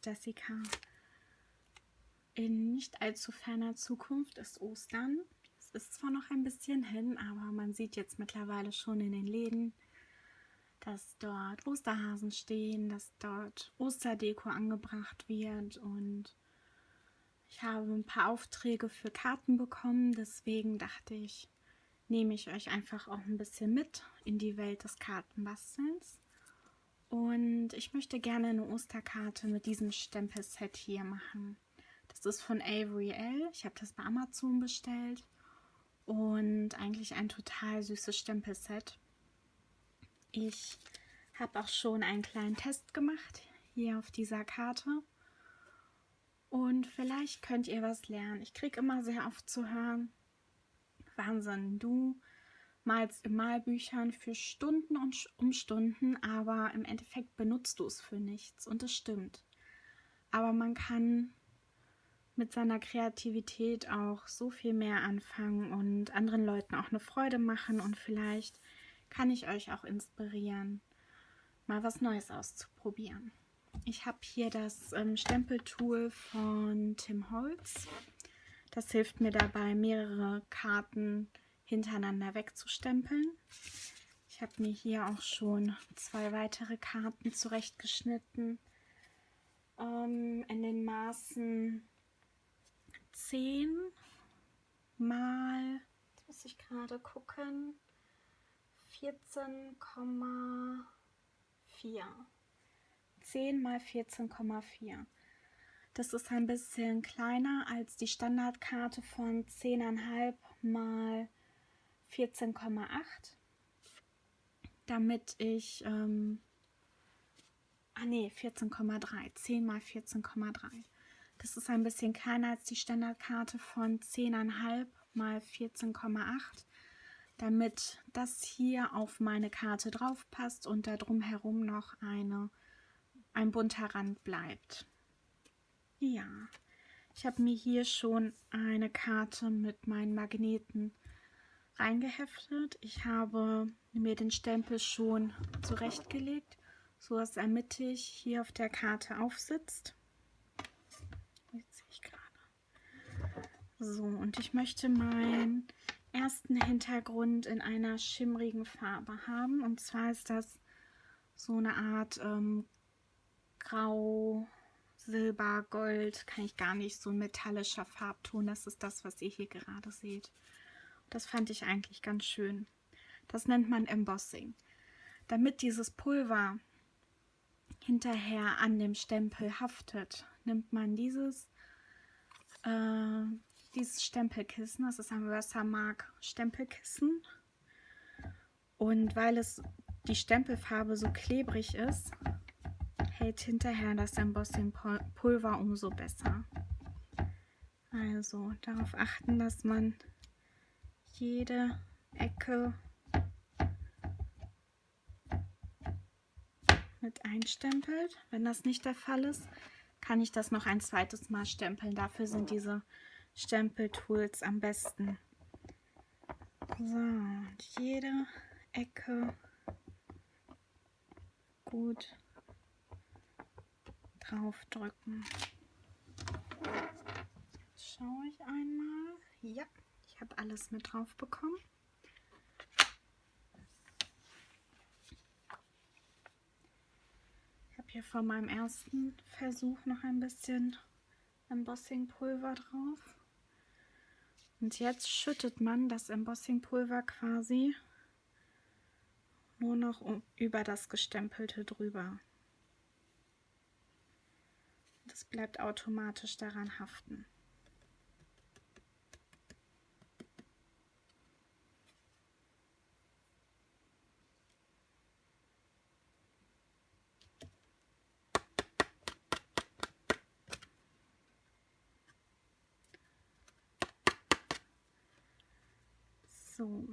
ist Jessica. In nicht allzu ferner Zukunft ist Ostern. Es ist zwar noch ein bisschen hin, aber man sieht jetzt mittlerweile schon in den Läden, dass dort Osterhasen stehen, dass dort Osterdeko angebracht wird, und ich habe ein paar Aufträge für Karten bekommen. Deswegen dachte ich, nehme ich euch einfach auch ein bisschen mit in die Welt des Kartenbastelns. Und ich möchte gerne eine Osterkarte mit diesem Stempelset hier machen. Das ist von Avery L. Ich habe das bei Amazon bestellt und eigentlich ein total süßes Stempelset. Ich habe auch schon einen kleinen Test gemacht hier auf dieser Karte. Und vielleicht könnt ihr was lernen. Ich kriege immer sehr oft zu hören, Wahnsinn, du malst in Malbüchern für Stunden und Stunden, aber im Endeffekt benutzt du es für nichts. Und das stimmt. Aber man kann mit seiner Kreativität auch so viel mehr anfangen und anderen Leuten auch eine Freude machen. Und vielleicht kann ich euch auch inspirieren, mal was Neues auszuprobieren. Ich habe hier das Stempeltool von Tim Holtz. Das hilft mir dabei, mehrere Karten hintereinander wegzustempeln. Ich habe mir hier auch schon 2 weitere Karten zurechtgeschnitten. In den Maßen 10 mal, jetzt muss ich gerade gucken, 14,4. 10 mal 14,4. Das ist ein bisschen kleiner als die Standardkarte von 10,5 mal 14,8. Damit ich, 14,3. 10 mal 14,3. Das ist ein bisschen kleiner als die Standardkarte von 10,5 mal 14,8. Damit das hier auf meine Karte drauf passt und da drumherum noch ein bunter Rand bleibt. Ja, ich habe mir hier schon eine Karte mit meinen Magneten reingeheftet. Ich habe mir den Stempel schon zurechtgelegt, so dass er mittig hier auf der Karte aufsitzt. Jetzt sehe ich gerade. So, und ich möchte meinen ersten Hintergrund in einer schimmrigen Farbe haben. Und zwar ist das so eine Art Grau, Silber, Gold, kann ich gar nicht, so ein metallischer Farbton. Das ist das, was ihr hier gerade seht. Das fand ich eigentlich ganz schön. Das nennt man Embossing. Damit dieses Pulver hinterher an dem Stempel haftet, nimmt man dieses Stempelkissen. Das ist ein Versamark Stempelkissen. Und weil die Stempelfarbe so klebrig ist, hält hinterher das Embossing-Pulver umso besser. Also darauf achten, dass man jede Ecke mit einstempelt. Wenn das nicht der Fall ist, kann ich das noch ein zweites Mal stempeln. Dafür sind diese Stempeltools am besten. So, und jede Ecke gut draufdrücken. Schaue ich einmal. Ja, ich habe alles mit drauf bekommen. Ich habe hier von meinem ersten Versuch noch ein bisschen Embossing-Pulver drauf. Und jetzt schüttet man das Embossing-Pulver quasi nur noch über das Gestempelte drüber. Das bleibt automatisch daran haften. So,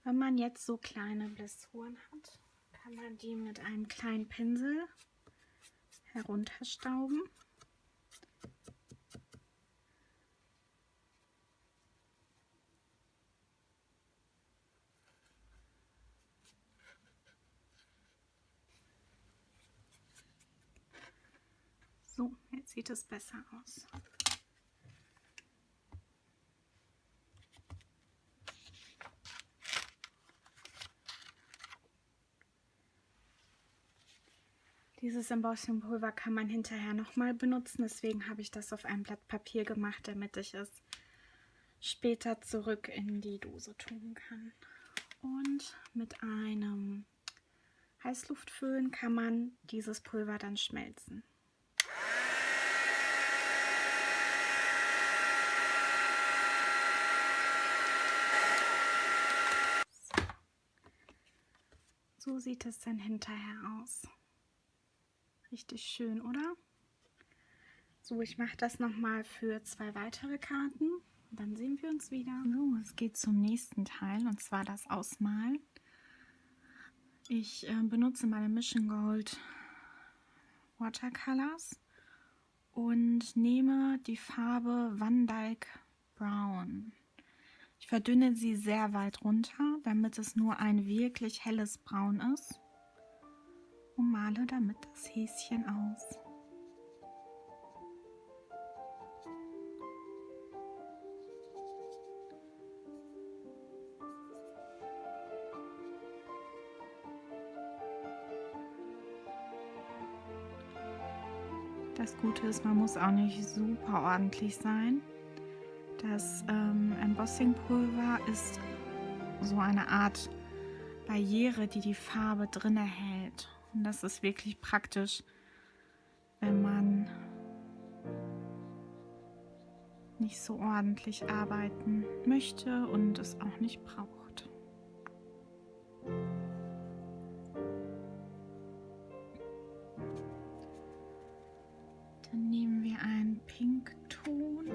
wenn man jetzt so kleine Blessuren hat, kann man die mit einem kleinen Pinsel herunterstauben. So, jetzt sieht es besser aus. Dieses Embossingpulver kann man hinterher nochmal benutzen, deswegen habe ich das auf ein Blatt Papier gemacht, damit ich es später zurück in die Dose tun kann. Und mit einem Heißluftföhn kann man dieses Pulver dann schmelzen. So sieht es dann hinterher aus. Richtig schön, oder? So, ich mache das nochmal für 2 weitere Karten. Und dann sehen wir uns wieder. So, es geht zum nächsten Teil, und zwar das Ausmalen. Ich benutze meine Mission Gold Watercolors und nehme die Farbe Van Dyke Brown. Ich verdünne sie sehr weit runter, damit es nur ein wirklich helles Braun ist, und male damit das Häschen aus. Das Gute ist, man muss auch nicht super ordentlich sein. Das Embossingpulver ist so eine Art Barriere, die die Farbe drin hält. Und das ist wirklich praktisch, wenn man nicht so ordentlich arbeiten möchte und es auch nicht braucht. Dann nehmen wir einen Pinkton.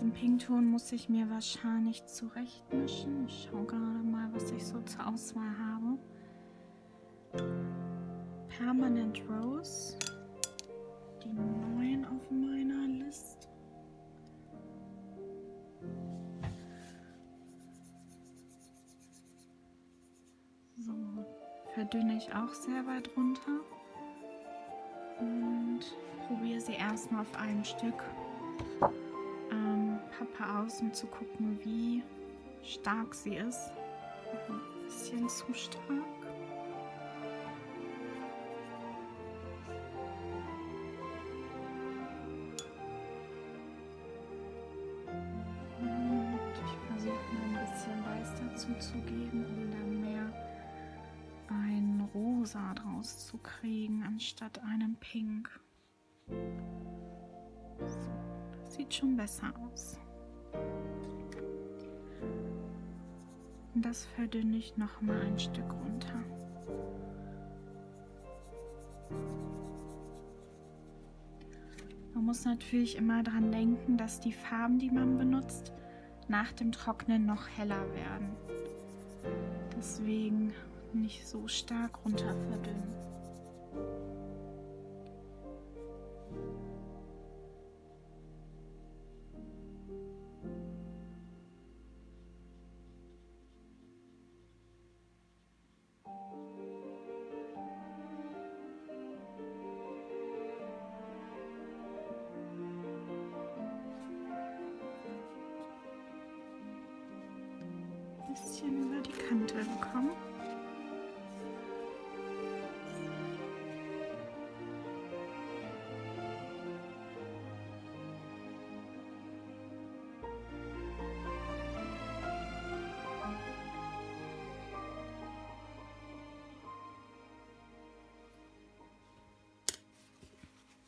Den Pinkton muss ich mir wahrscheinlich zurechtmischen. Ich schaue gerade mal, was ich so zur Auswahl habe. Permanent Rose, die 9 auf meiner Liste. So, verdünne ich auch sehr weit runter und probiere sie erstmal auf einem Stück Pappe aus, um zu gucken, wie stark sie ist. Ein bisschen zu stark. Und ich versuche mal ein bisschen Weiß dazu zu geben, um dann mehr ein Rosa draus zu kriegen, anstatt einen Pink. So, das sieht schon besser aus. Und das verdünne ich noch mal ein Stück runter. Man muss natürlich immer daran denken, dass die Farben, die man benutzt, nach dem Trocknen noch heller werden. Deswegen nicht so stark runter verdünnen. Bisschen über die Kante bekommen.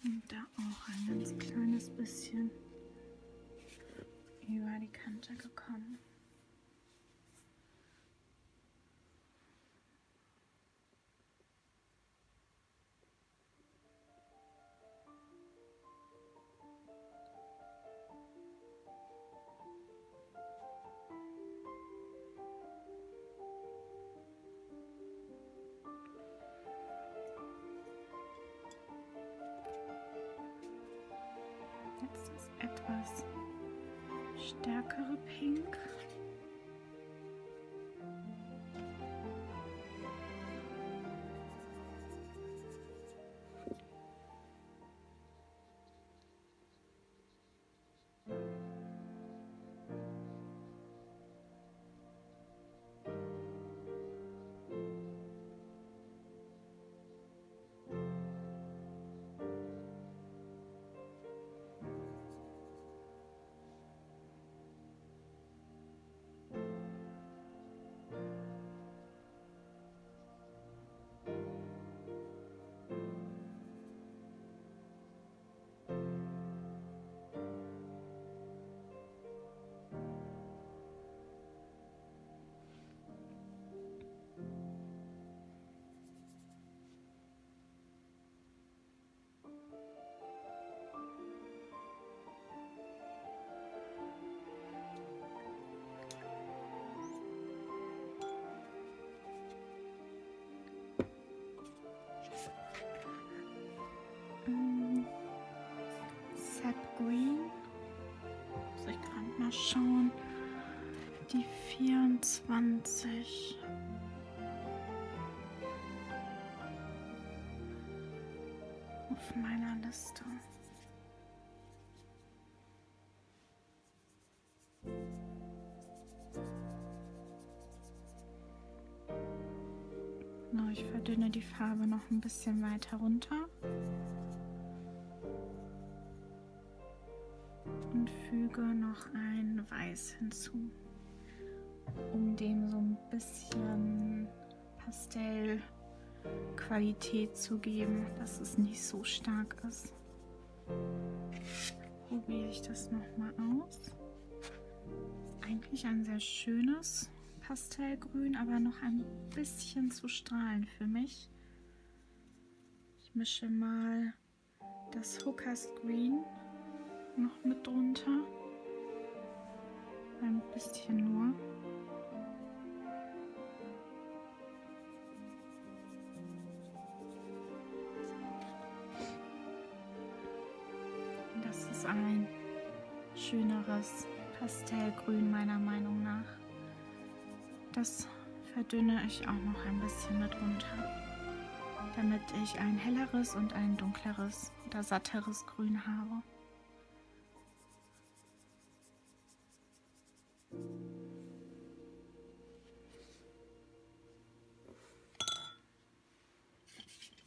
Und da auch ein ganz kleines bisschen über die Kante gekommen. Jetzt das etwas stärkere Pink. auf meiner Liste. So, ich verdünne die Farbe noch ein bisschen weiter runter und füge noch ein Weiß hinzu, um dem so ein bisschen Pastellqualität zu geben, dass es nicht so stark ist. Probiere ich das nochmal aus. Ist eigentlich ein sehr schönes Pastellgrün, aber noch ein bisschen zu strahlend für mich. Ich mische mal das Hookers Green noch mit drunter. Ein bisschen nur. Das ist ein schöneres Pastellgrün meiner Meinung nach. Das verdünne ich auch noch ein bisschen mit runter, damit ich ein helleres und ein dunkleres oder satteres Grün habe.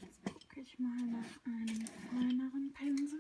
Jetzt gucke ich mal nach einem feineren Pinsel.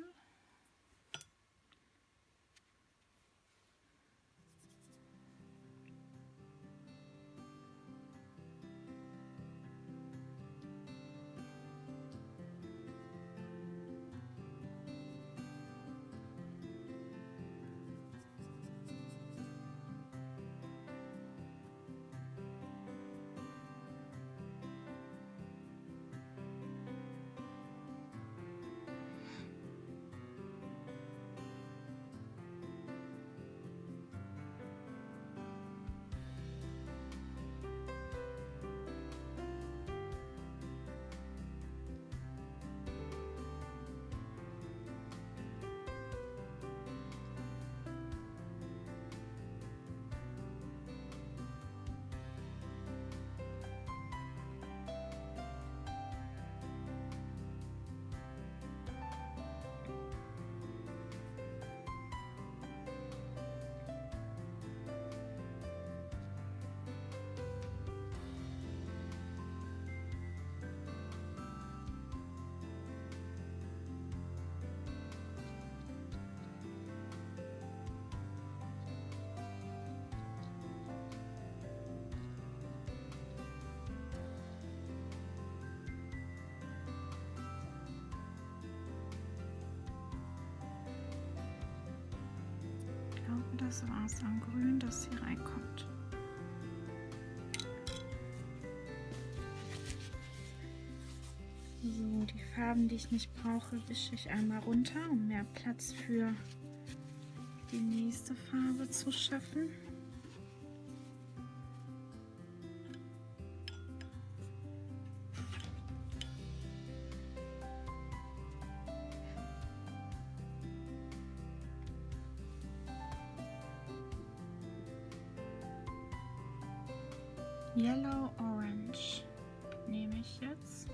Ich glaube, das war es an Grün, das hier reinkommt. So, die Farben, die ich nicht brauche, wische ich einmal runter, um mehr Platz für die nächste Farbe zu schaffen. Yellow Orange nehme ich jetzt,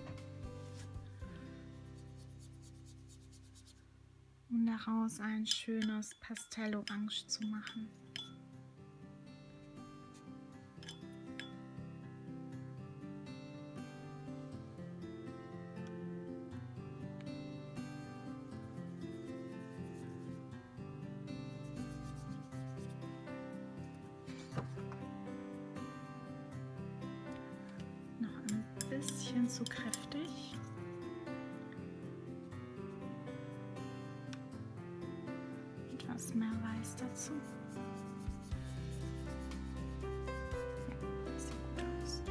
um daraus ein schönes Pastellorange zu machen. Bisschen zu kräftig. Etwas mehr Weiß dazu. Ja, sieht gut aus.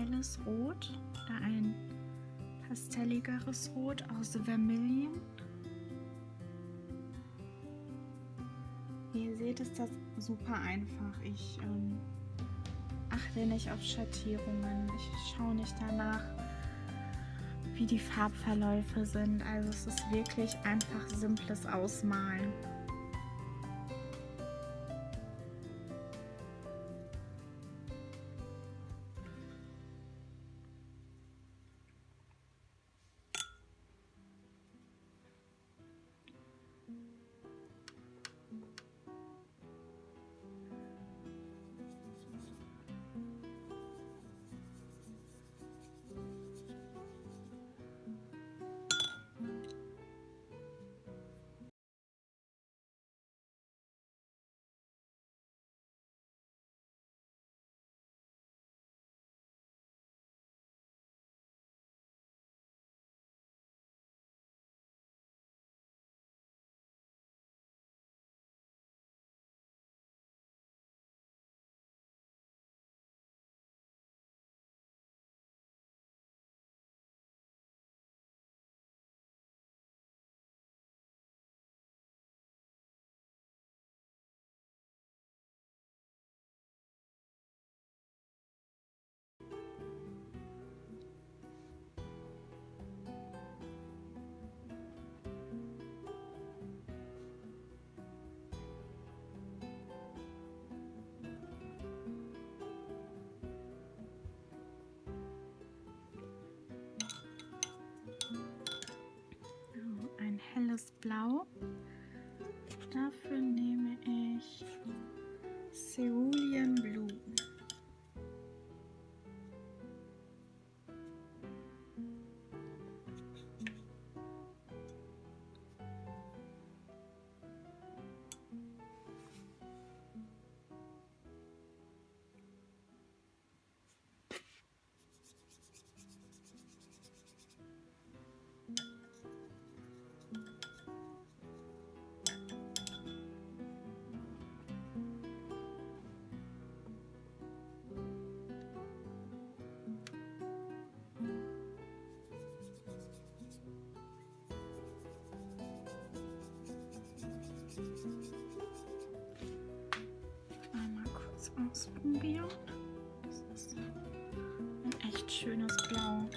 helles Rot oder ein pastelligeres Rot aus Vermilion. Wie ihr seht, ist das super einfach. Ich achte nicht auf Schattierungen. Ich schaue nicht danach, wie die Farbverläufe sind. Also es ist wirklich einfach simples Ausmalen. Ein helles Blau. Dafür nehme ich Cerulean Blue. Einmal kurz ausprobieren. Das ist ein echt schönes Blau.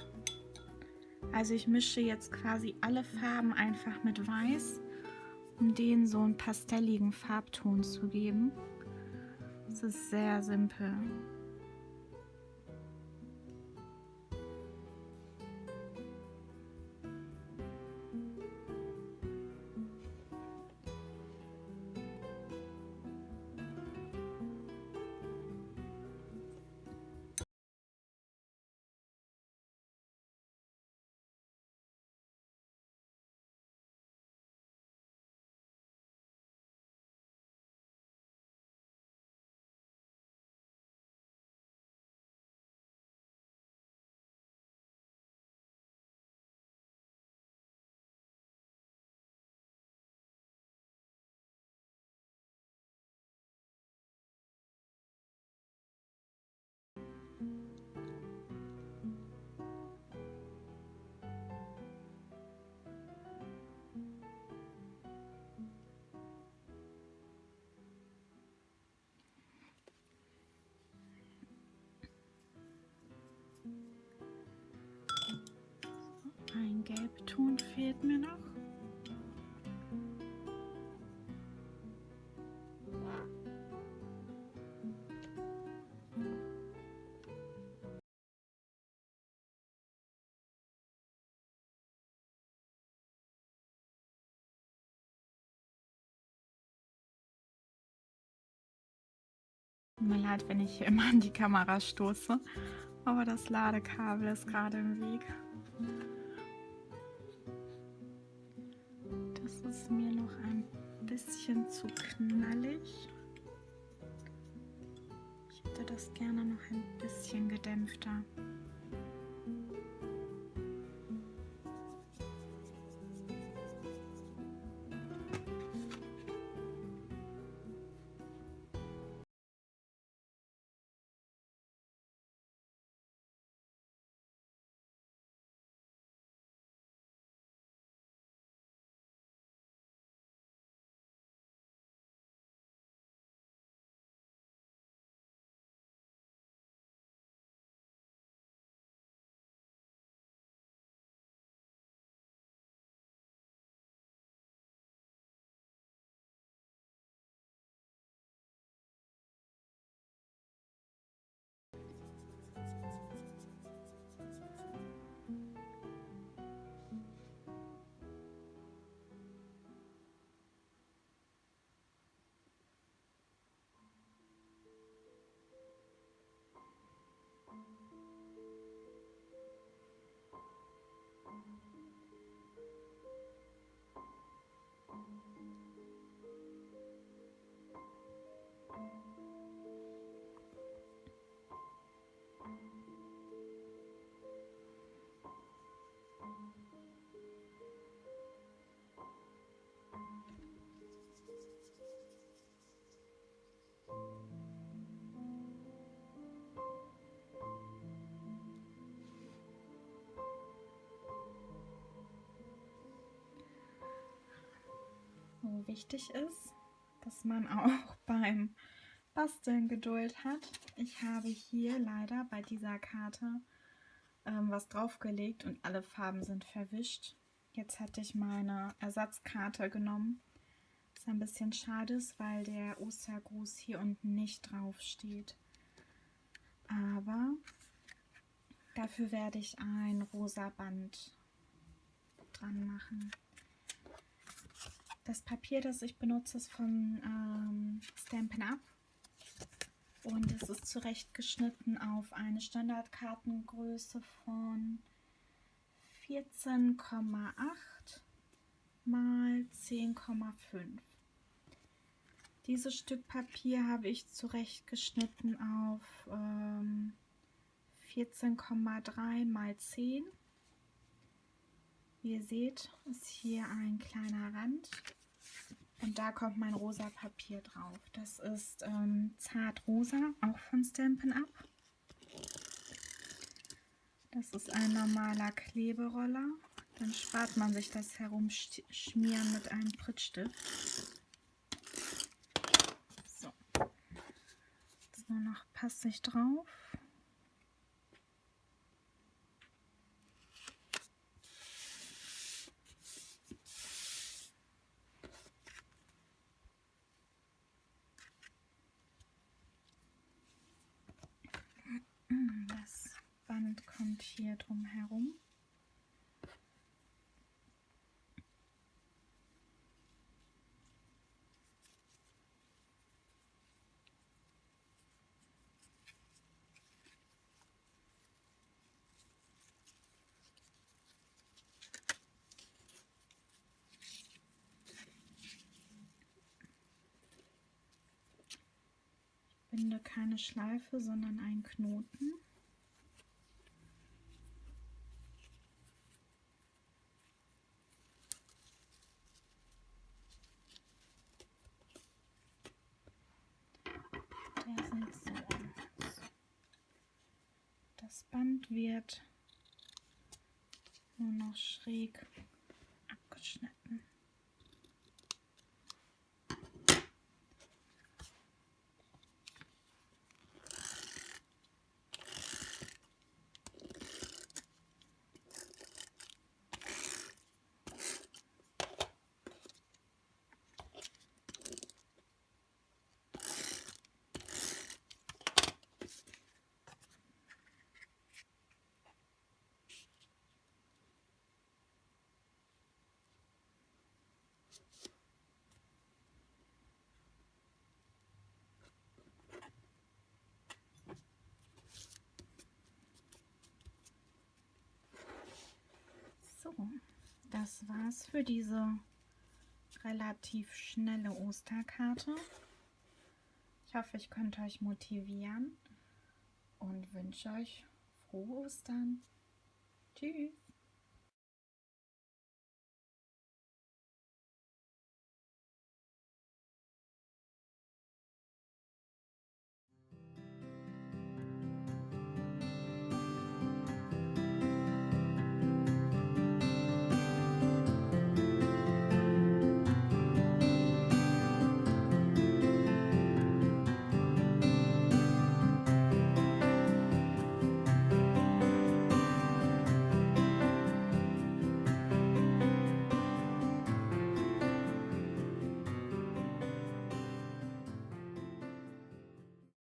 Also ich mische jetzt quasi alle Farben einfach mit Weiß, um denen so einen pastelligen Farbton zu geben. Es ist sehr simpel. Ein Gelbton fehlt mir noch. Tut mir leid, wenn ich hier immer an die Kamera stoße, aber das Ladekabel ist gerade im Weg. Das ist mir noch ein bisschen zu knallig. Ich hätte das gerne noch ein bisschen gedämpfter. So wichtig ist, dass man auch beim Basteln Geduld hat. Ich habe hier leider bei dieser Karte was draufgelegt und alle Farben sind verwischt. Jetzt hatte ich meine Ersatzkarte genommen. Was ein bisschen schade ist, weil der Ostergruß hier unten nicht drauf steht. Aber dafür werde ich ein rosa Band dran machen. Das Papier, das ich benutze, ist von Stampin' Up und es ist zurechtgeschnitten auf eine Standardkartengröße von 14,8 mal 10,5. Dieses Stück Papier habe ich zurechtgeschnitten auf 14,3 mal 10. Wie ihr seht, ist hier ein kleiner Rand und da kommt mein rosa Papier drauf. Das ist Zartrosa, auch von Stampin' Up. Das ist ein normaler Kleberoller. Dann spart man sich das Herumschmieren mit einem Prittstift. So, jetzt nur noch passig drauf. Das Band kommt hier drum herum. Ich binde keine Schleife, sondern einen Knoten. Der sieht so aus. Das Band wird nur noch schräg abgeschnitten. So, das war's für diese relativ schnelle Osterkarte. Ich hoffe, ich konnte euch motivieren und wünsche euch frohe Ostern. Tschüss!